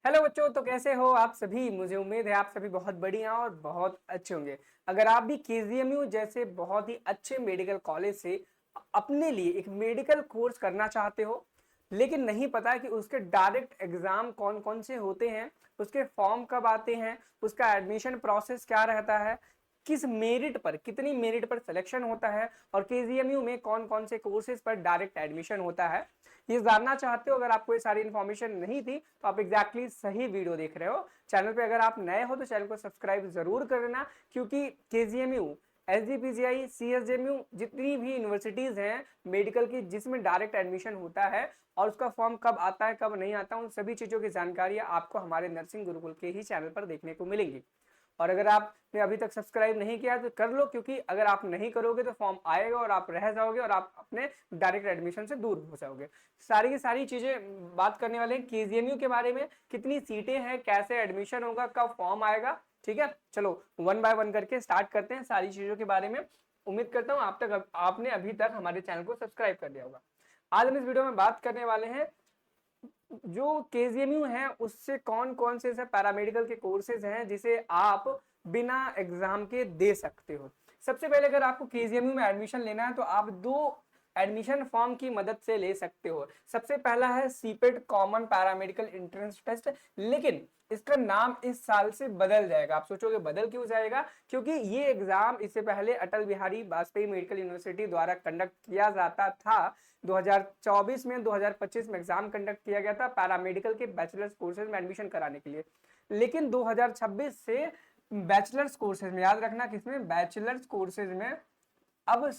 Hello बच्चों, तो कैसे हो आप सभी। मुझे उम्मीद है आप सभी बहुत बढ़िया और बहुत अच्छे होंगे। अगर आप भी केजीएमयू जैसे बहुत ही अच्छे मेडिकल कॉलेज से अपने लिए एक मेडिकल कोर्स करना चाहते हो, लेकिन नहीं पता कि उसके डायरेक्ट एग्जाम कौन कौन से होते हैं, उसके फॉर्म कब आते हैं, उसका एडमिशन प्रोसेस क्या रहता है, किस मेरिट पर, कितनी मेरिट पर सिलेक्शन होता है, और केजीएमयू में कौन कौन से कोर्सेज पर डायरेक्ट एडमिशन होता है, ये जानना चाहते हो। अगर आपको ये सारी इन्फॉर्मेशन नहीं थी तो आप एग्जैक्टली सही वीडियो देख रहे हो। चैनल पे अगर आप नए हो तो चैनल को सब्सक्राइब जरूर कर लेना, क्योंकि केजीएमयू, एसजीपीजीआई, सीएसजेएमयू जितनी भी यूनिवर्सिटीज हैं मेडिकल की जिसमें डायरेक्ट एडमिशन होता है और उसका फॉर्म कब आता है कब नहीं आता, उन सभी चीजों की जानकारी आपको हमारे नर्सिंग गुरुकुल के ही चैनल पर देखने को मिलेंगी। और अगर आपने अभी तक सब्सक्राइब नहीं किया तो कर लो, क्योंकि अगर आप नहीं करोगे तो फॉर्म आएगा और आप रह जाओगे और आप अपने डायरेक्ट एडमिशन से दूर हो जाओगे। सारी की सारी चीजें बात करने वाले हैं केजीएमयू के बारे में, कितनी सीटें हैं, कैसे एडमिशन होगा, कब फॉर्म आएगा। ठीक है, चलो वन बाय वन करके स्टार्ट करते हैं सारी चीजों के बारे में। उम्मीद करता हूँ आपने अभी तक हमारे चैनल को सब्सक्राइब कर दिया होगा। आज हम इस वीडियो में बात करने वाले हैं जो केजीएमयू है उससे कौन कौन से पैरामेडिकल के कोर्सेज हैं जिसे आप बिना एग्जाम के दे सकते हो। सबसे पहले अगर आपको केजीएमयू में एडमिशन लेना है तो आप दो एडमिशन फॉर्म की मदद से ले सकते हो। सबसे पहला है CPET common paramedical entrance test, लेकिन इसका नाम इस साल से बदल जाएगा। आप सोचोगे बदल क्यों जाएगा, क्योंकि ये एग्जाम इससे पहले अटल बिहारी वाजपेयी मेडिकल यूनिवर्सिटी द्वारा कंडक्ट किया जाता था। 2024 में 2025 में एग्जाम कंडक्ट किया गया था पैरामेडिकल के बैचलर्स कोर्सेज में एडमिशन कराने के लिए, लेकिन 2026 से बैचलर्स कोर्सेज में, याद रखना किसमें, बैचलर्स कोर्सेज में अब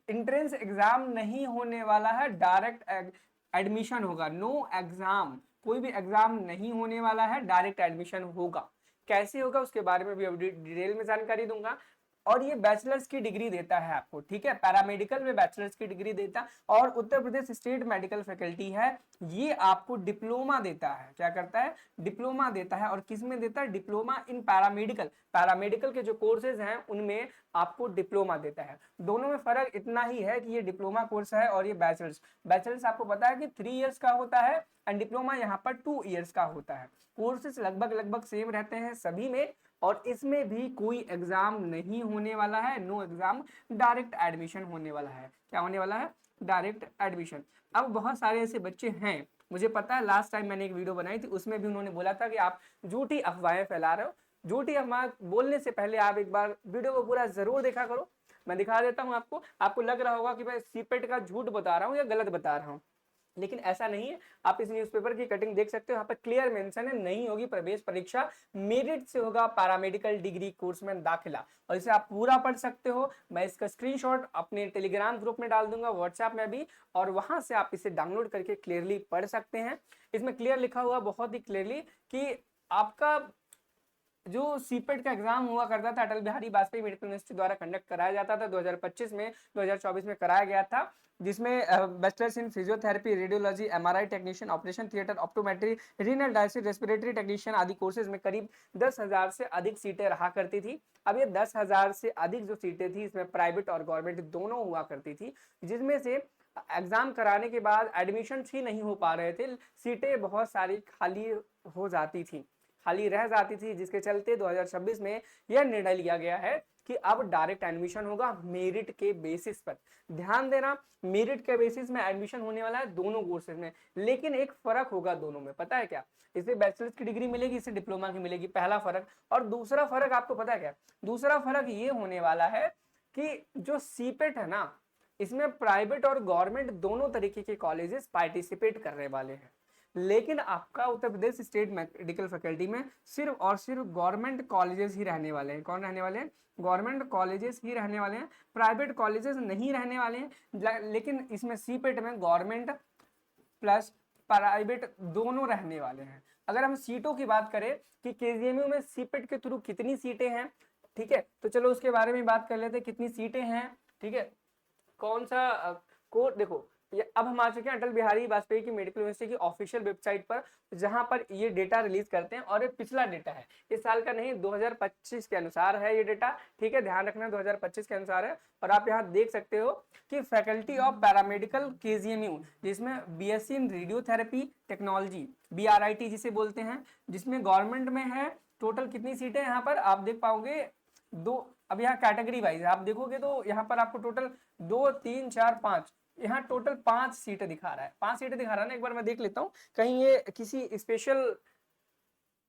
एंट्रेंस एग्जाम नहीं होने वाला है, डायरेक्ट एडमिशन होगा। नो एग्जाम, कोई भी एग्जाम नहीं होने वाला है, डायरेक्ट एडमिशन होगा। कैसे होगा उसके बारे में भी अब डिटेल में जानकारी दूंगा। और ये बैचलर्स की डिग्री देता है आपको, ठीक है, पैरामेडिकल में बैचलर्स की डिग्री देता। और Uttar Pradesh state medical faculty है, ये आपको डिप्लोमा देता है। क्या करता है, डिप्लोमा देता है। और किस में देता है, डिप्लोमा इन पैरामेडिकल। पैरामेडिकल के जो कोर्सेज हैं उनमें आपको डिप्लोमा देता है। दोनों में फर्क इतना ही है कि ये डिप्लोमा कोर्स है और ये बैचलर्स। बैचलर्स आपको पता है कि 3 इयर्स का होता है एंड डिप्लोमा यहाँ पर 2 इयर्स का होता है। कोर्सेज लगभग लगभग सेम रहते हैं सभी में, और इसमें भी कोई एग्जाम नहीं होने वाला है। नो एग्जाम, डायरेक्ट एडमिशन होने वाला है। क्या होने वाला है, डायरेक्ट एडमिशन। अब बहुत सारे ऐसे बच्चे हैं, मुझे पता है लास्ट टाइम मैंने एक वीडियो बनाई थी उसमें भी उन्होंने बोला था कि आप झूठी अफवाहें फैला रहे हो। झूठी अफवाह बोलने से पहले आप एक बार वीडियो को पूरा जरूर देखा करो। मैं दिखा देता हूं आपको लग रहा होगा कि मैं सीपेट का झूठ बता रहा हूं या गलत बता रहा हूं, लेकिन ऐसा नहीं है। आप इस न्यूज़पेपर की कटिंग देख सकते हो, यहाँ पर क्लियर मेंशन है, नहीं होगी प्रवेश परीक्षा, मेरिट से होगा पैरामेडिकल डिग्री कोर्स में दाखिला। और इसे आप पूरा पढ़ सकते हो। मैं इसका स्क्रीनशॉट अपने टेलीग्राम ग्रुप में डाल दूंगा, व्हाट्सएप में भी, और वहां से आप इसे डाउनलोड करके क्लियरली पढ़ सकते हैं। इसमें क्लियर लिखा हुआ बहुत ही क्लियरली कि आपका जो सीपेट का एग्जाम हुआ करता था अटल बिहारी वाजपेयी मेडिकल यूनिवर्सिटी द्वारा कंडक्ट कराया जाता था 2025 में, 2024 में कराया गया था, जिसमें bachelors in physiotherapy, radiology, MRI technician, operation theatre, optometry, renal dialysis, respiratory technician आदि कोर्सेज में करीब 10,000 से अधिक सीटें रहा करती थी। अब ये 10,000 से अधिक जो सीटें थी इसमें प्राइवेट और गवर्नमेंट दोनों हुआ करती थी, जिसमें से एग्जाम कराने के बाद एडमिशन ही नहीं हो पा रहे थे, सीटें बहुत सारी खाली हो जाती थी, खाली रह जाती थी, जिसके चलते 2026 में यह निर्णय लिया गया है कि अब डायरेक्ट एडमिशन होगा मेरिट के बेसिस पर। ध्यान देना, मेरिट के बेसिस में एडमिशन होने वाला है दोनों कोर्सेज में, लेकिन एक फर्क होगा दोनों में, पता है क्या, इसे बैचलर्स की डिग्री मिलेगी, इसे डिप्लोमा की मिलेगी, पहला फर्क। और दूसरा फर्क आपको पता है क्या, दूसरा फर्क ये होने वाला है कि जो सीपेट है ना, इसमें प्राइवेट और गवर्नमेंट दोनों तरीके के कॉलेजेस पार्टिसिपेट करने वाले हैं, लेकिन आपका Uttar Pradesh state medical faculty में सिर्फ और सिर्फ गवर्नमेंट कॉलेजेस ही रहने वाले हैं। कौन रहने वाले हैं, गवर्नमेंट कॉलेजेस ही रहने वाले हैं, प्राइवेट कॉलेजेस नहीं रहने वाले हैं। लेकिन इसमें सीपेट में गवर्नमेंट प्लस प्राइवेट दोनों रहने वाले हैं। अगर हम सीटों की बात करें कि केजीएमयू में सीपेट के थ्रू कितनी सीटें हैं, ठीक है, तो चलो उसके बारे में बात कर लेते हैं, कितनी सीटें हैं। ठीक है, कौन सा कोर्स, देखो अब हम आ चुके हैं अटल बिहारी वाजपेयी की मेडिकल यूनिवर्सिटी की ऑफिशियल वेबसाइट पर, जहां पर ये डेटा रिलीज करते हैं और ये पिछला डेटा है, इस साल का नहीं, 2025 के अनुसार है ये डेटा, ठीक है, ध्यान रखना 2025 के अनुसार है। और आप यहाँ देख सकते हो कि फैकल्टी ऑफ पैरामेडिकल केजीएमयू, जिसमें BSc in radiotherapy technology, BRIT जिसे बोलते हैं, जिसमें गवर्नमेंट में है, टोटल कितनी सीटें यहाँ पर आप देख पाओगे, दो। अब यहाँ कैटेगरी वाइज आप देखोगे तो यहाँ पर आपको टोटल 2 3 4 5, यहाँ टोटल 5 सीटें दिखा रहा है, 5 सीटें दिखा रहा है ना, एक बार मैं देख लेता हूँ कहीं ये किसी स्पेशल,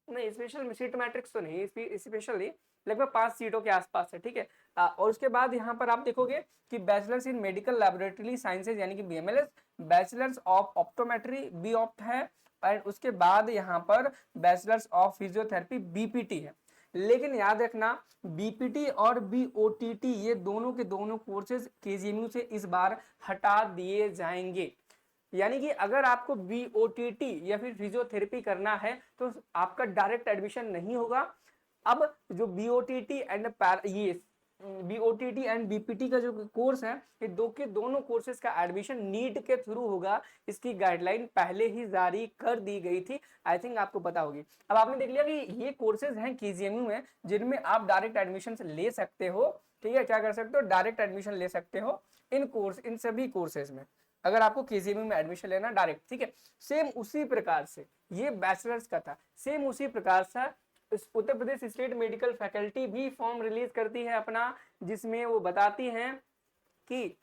नहीं स्पेशल सीट मैट्रिक्स तो नहीं, स्पेशल नहीं, लगभग 5 सीटों के आसपास है, ठीक है। और उसके बाद यहाँ पर आप देखोगे कि bachelors in medical laboratory sciences यानी कि BMLS, bachelors of optometry BOPT है, एंड उसके बाद यहाँ पर बैचलर्स ऑफ फिजियोथेरेपी BPT है। लेकिन याद रखना BPT और BOTT ये दोनों के दोनों कोर्सेज KGMU से इस बार हटा दिए जाएंगे। यानी कि अगर आपको BOTT या फिर फिजियोथेरेपी करना है तो आपका डायरेक्ट एडमिशन नहीं होगा। अब जो BOTT एंड BPT का जो कोर्स है, ये दोनों कोर्सेज का एडमिशन नीट के थ्रू होगा। इसकी गाइडलाइन पहले ही जारी कर दी गई थी, आई थिंक आपको पता होगी। अब आपने देख लिया कि ये कोर्सेज हैं KGMU में जिनमें आप डायरेक्ट एडमिशन ले सकते हो, ठीक है, क्या कर सकते हो, डायरेक्ट एडमिशन ले सकते हो इन सभी कोर्सेज में, अगर आपको KGMU में एडमिशन लेना डायरेक्ट, ठीक है। सेम उसी प्रकार से ये बैचलर्स का था, सेम उसी प्रकार से Uttar Pradesh state medical faculty भी फॉर्म रिलीज करती है अपना, जिसमें वो बताती हैं कि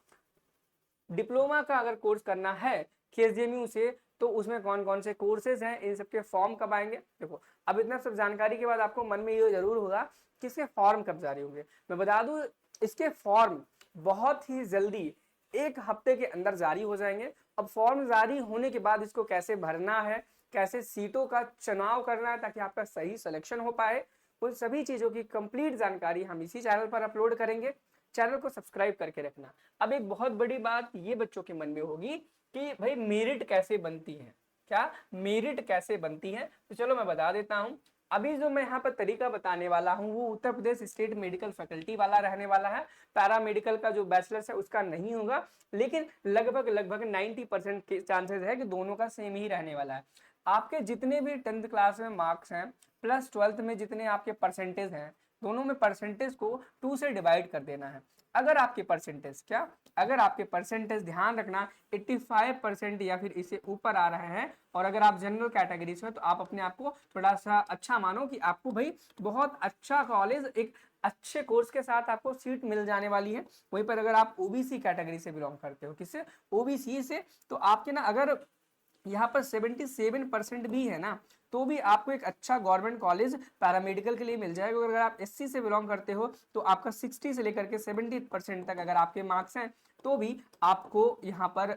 डिप्लोमा का अगर कोर्स करना है KGMU से तो उसमें कौन कौन से कोर्सेज हैं, इन सबके फॉर्म कब आएंगे। देखो अब इतना सब जानकारी के बाद आपको मन में ये जरूर होगा कि इसके फॉर्म कब जारी होंगे। मैं बता दूं इसके फॉर्म बहुत ही जल्दी 1 हफ्ते के अंदर जारी हो जाएंगे। अब फॉर्म जारी होने के बाद इसको कैसे भरना है, कैसे सीटों का चुनाव करना है ताकि आपका सही सिलेक्शन हो पाए, उन सभी चीजों की कंप्लीट जानकारी हम इसी चैनल पर अपलोड करेंगे। चैनल को सब्सक्राइब करके रखना। अब एक बहुत बड़ी बात ये बच्चों के मन में होगी कि भाई मेरिट कैसे बनती है, क्या मेरिट कैसे बनती है, तो चलो मैं बता देता हूं। अभी जो मैं यहाँ पर तरीका बताने वाला हूँ वो Uttar Pradesh state medical faculty वाला रहने वाला है, पैरामेडिकल का जो बैचलर्स है उसका नहीं होगा, लेकिन लगभग 90% के चांसेस है कि दोनों का सेम ही रहने वाला है। आपके जितने भी 10th क्लास में मार्क्स हैं प्लस 12th में जितने आपके परसेंटेज हैं, दोनों में परसेंटेज को 2 से डिवाइड कर देना है। अगर आपके परसेंटेज ध्यान रखना 85% या फिर इससे ऊपर आ रहे हैं, और अगर आप जनरल कैटेगरी से हो तो आप अपने आप को थोड़ा सा अच्छा मानो कि आपको भाई बहुत अच्छा कॉलेज एक अच्छे कोर्स के साथ आपको सीट मिल जाने वाली है। वहीं पर अगर आप OBC कैटेगरी से बिलोंग करते हो, किससे, OBC से, तो आपके ना अगर यहाँ पर 77% भी है ना तो भी आपको एक अच्छा गवर्नमेंट कॉलेज पैरामेडिकल के लिए मिल जाएगा। अगर आप SC से बिलोंग करते हो तो आपका 60 से लेकर के 70% तक अगर आपके मार्क्स हैं तो भी आपको यहाँ पर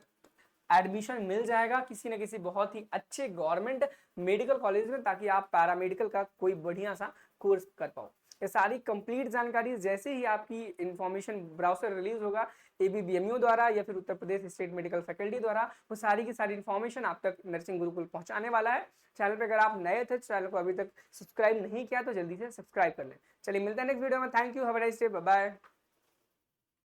एडमिशन मिल जाएगा किसी न किसी बहुत ही अच्छे गवर्नमेंट मेडिकल कॉलेज में, ताकि आप पैरामेडिकल का कोई बढ़िया सा कोर्स कर पाओ। ये सारी कंप्लीट जानकारी जैसे ही आपकी इंफॉर्मेशन ब्राउजर रिलीज होगा ABBMU द्वारा या फिर Uttar Pradesh state medical faculty द्वारा, वो सारी की सारी इंफॉर्मेशन आप तक नर्सिंग गुरुकुल पहुंचाने वाला है। चैनल पे अगर आप नए थे, चैनल को अभी तक सब्सक्राइब नहीं किया तो जल्दी से सब्सक्राइब कर लें। चलिए मिलते हैं नेक्स्ट वीडियो में। Thank you, have a nice day, bye bye.